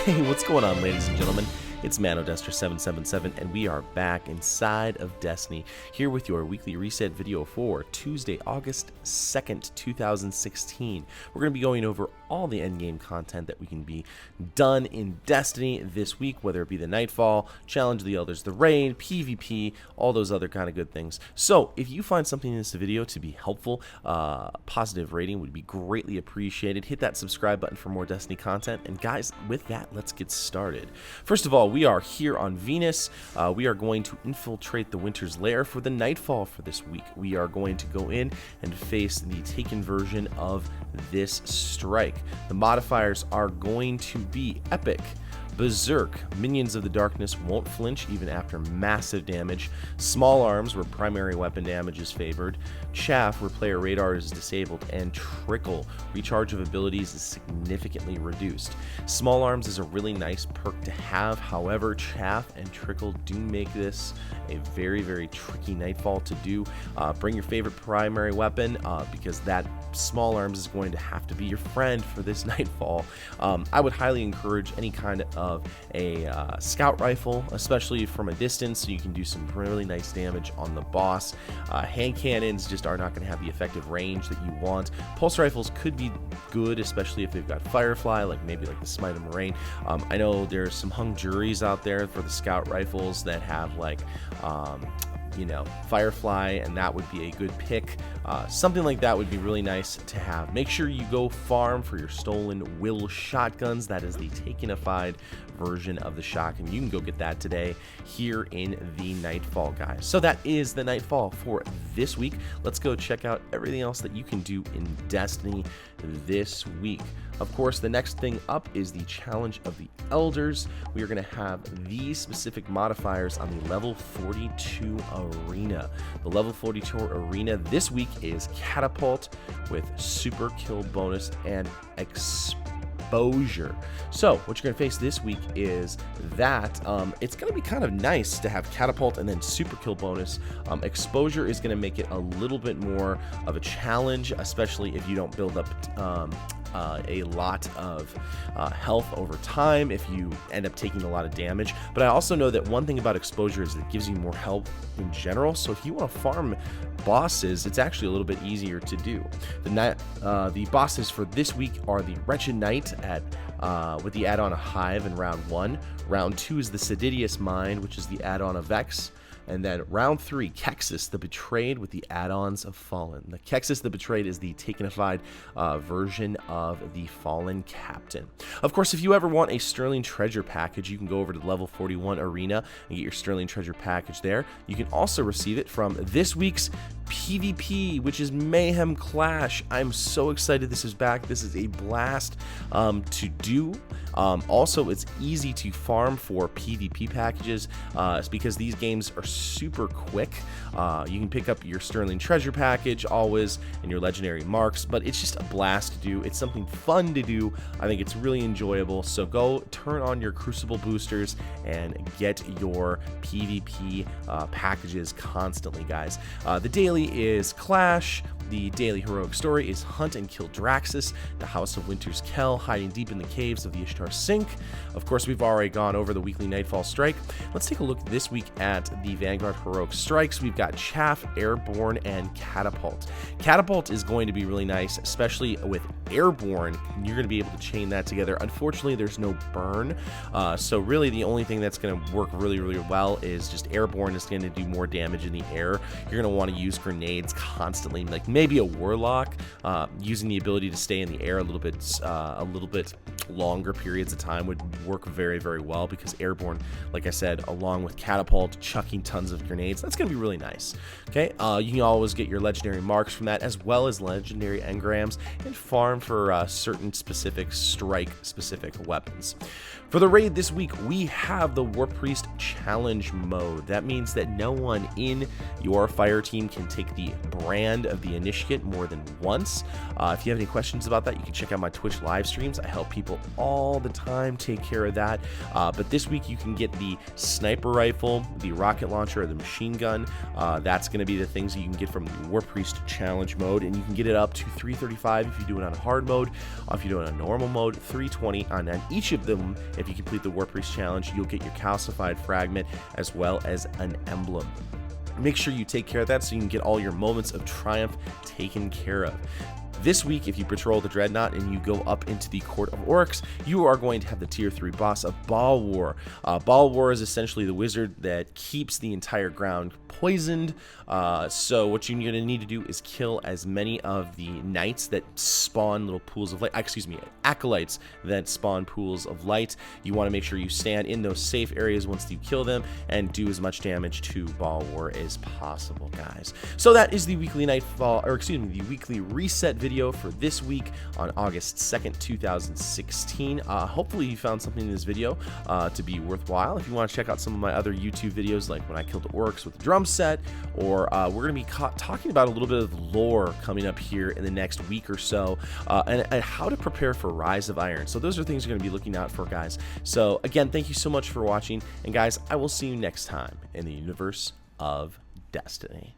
Hey, what's going on, ladies and gentlemen? It's Mano 777, and we are back inside of Destiny, here with your weekly reset video for Tuesday, August 2nd, 2016. We're going to be going over all the endgame content that we can be done in Destiny this week, whether it be the Nightfall, Challenge of the Elders, the Raid, PvP, all those other kind of good things. So, if you find something in this video to be helpful, positive rating would be greatly appreciated. Hit that subscribe button for more Destiny content, and guys, with that, let's get started. First of all, we are here on Venus. We are going to infiltrate the Winter's Lair for the Nightfall for this week. We are going to go in and face the taken version of this strike. The modifiers are going to be Epic, Berserk, Minions of the Darkness won't flinch even after massive damage, Small Arms where primary weapon damage is favored, Chaff where player radar is disabled, and Trickle, recharge of abilities is significantly reduced. Small Arms is a really nice perk to have, however Chaff and Trickle do make this a very, very tricky Nightfall to do. Bring your favorite primary weapon because that Small Arms is going to have to be your friend for this Nightfall. I would highly encourage any kind of a scout rifle, especially from a distance, so you can do some really nice damage on the boss. Hand cannons just are not going to have the effective range that you want. Pulse rifles could be good, especially if they've got Firefly, like maybe like the Smite of Moraine. I know there's some hung juries out there for the scout rifles that have like you know, Firefly, and that would be a good pick. Something like that would be really nice to have. Make sure you go farm for your stolen Will shotguns. That is the takenified version of the shotgun. You can go get that today here in the Nightfall, guys. So that is the Nightfall for this week. Let's go check out everything else that you can do in Destiny this week. Of course, the next thing up is the Challenge of the Elders. We are going to have these specific modifiers on the level 42 arena. The level 42 arena this week is Catapult with super kill bonus and exposure. So what you're going to face this week is that it's going to be kind of nice to have Catapult and then super kill bonus. Exposure is going to make it a little bit more of a challenge, especially if you don't build up a lot of health over time if you end up taking a lot of damage. But I also know that one thing about exposure is it gives you more health in general, so if you want to farm bosses, it's actually a little bit easier to do. The bosses for this week are the Wretched Knight at with the add-on of Hive in round 1. Round 2 is the Sedidious Mind, which is the add-on of Vex. And then round 3, Kexis the Betrayed with the add-ons of Fallen. The Kexis the Betrayed is the takenified version of the Fallen Captain. Of course, if you ever want a Sterling Treasure package, you can go over to level 41 arena and get your Sterling Treasure package there. You can also receive it from this week's PvP, which is Mayhem Clash. I'm so excited this is back. This is a blast to do. Also, it's easy to farm for PvP packages because these games are super quick. You can pick up your Sterling Treasure package always and your legendary marks, but it's just a blast to do. It's something fun to do. I think it's really enjoyable. So go turn on your Crucible boosters and get your PvP packages constantly, guys. The daily is Clash. The daily heroic story is Hunt and Kill Draxus, the House of Winter's Kell, hiding deep in the caves of the Ishtar Sink. Of course, we've already gone over the weekly Nightfall Strike. Let's take a look this week at the Vanguard heroic strikes. We've got Chaff, Airborne, and Catapult. Catapult is going to be really nice, especially with Airborne. You're going to be able to chain that together. Unfortunately, there's no burn, so really the only thing that's going to work really, really well is just Airborne is going to do more damage in the air. You're going to want to use grenades constantly, like maybe a Warlock, using the ability to stay in the air a little bit longer periods of time would work very, very well, because Airborne, like I said, along with Catapult, chucking tons of grenades, that's going to be really nice. Okay, you can always get your legendary marks from that, as well as legendary engrams, and farm for certain specific strike-specific weapons. For the raid this week, we have the WARPRIEST Challenge Mode. That means that no one in your fire team can take the brand of the initiate more than once. If you have any questions about that, you can check out my Twitch live streams. I help people all the time. Take care of that. But this week you can get the sniper rifle, the rocket launcher, or the machine gun. That's going to be the things that you can get from the WARPRIEST Challenge mode, and you can get it up to 335 if you do it on hard mode. If you do it on normal mode, 320 on each of them. If you complete the WARPRIEST Challenge, you'll get your calcified fragment as well as an emblem. Make sure you take care of that so you can get all your moments of triumph taken care of. This week, if you patrol the Dreadnought and you go up into the Court of Oryx, you are going to have the Tier 3 boss of Ball War. Ball War is essentially the wizard that keeps the entire ground poisoned. So what you're going to need to do is kill as many of the knights that spawn little pools of light, acolytes that spawn pools of light. You want to make sure you stand in those safe areas once you kill them and do as much damage to Ball War as possible, guys. So that is the weekly nightfall, or excuse me, the weekly reset video for this week on August 2nd, 2016. Hopefully you found something in this video to be worthwhile. If you want to check out some of my other YouTube videos, like when I killed the orcs with the drum set, or we're going to be talking about a little bit of lore coming up here in the next week or so, and how to prepare for Rise of Iron. So those are things you're going to be looking out for, guys. So again, thank you so much for watching, and guys, I will see you next time in the universe of Destiny.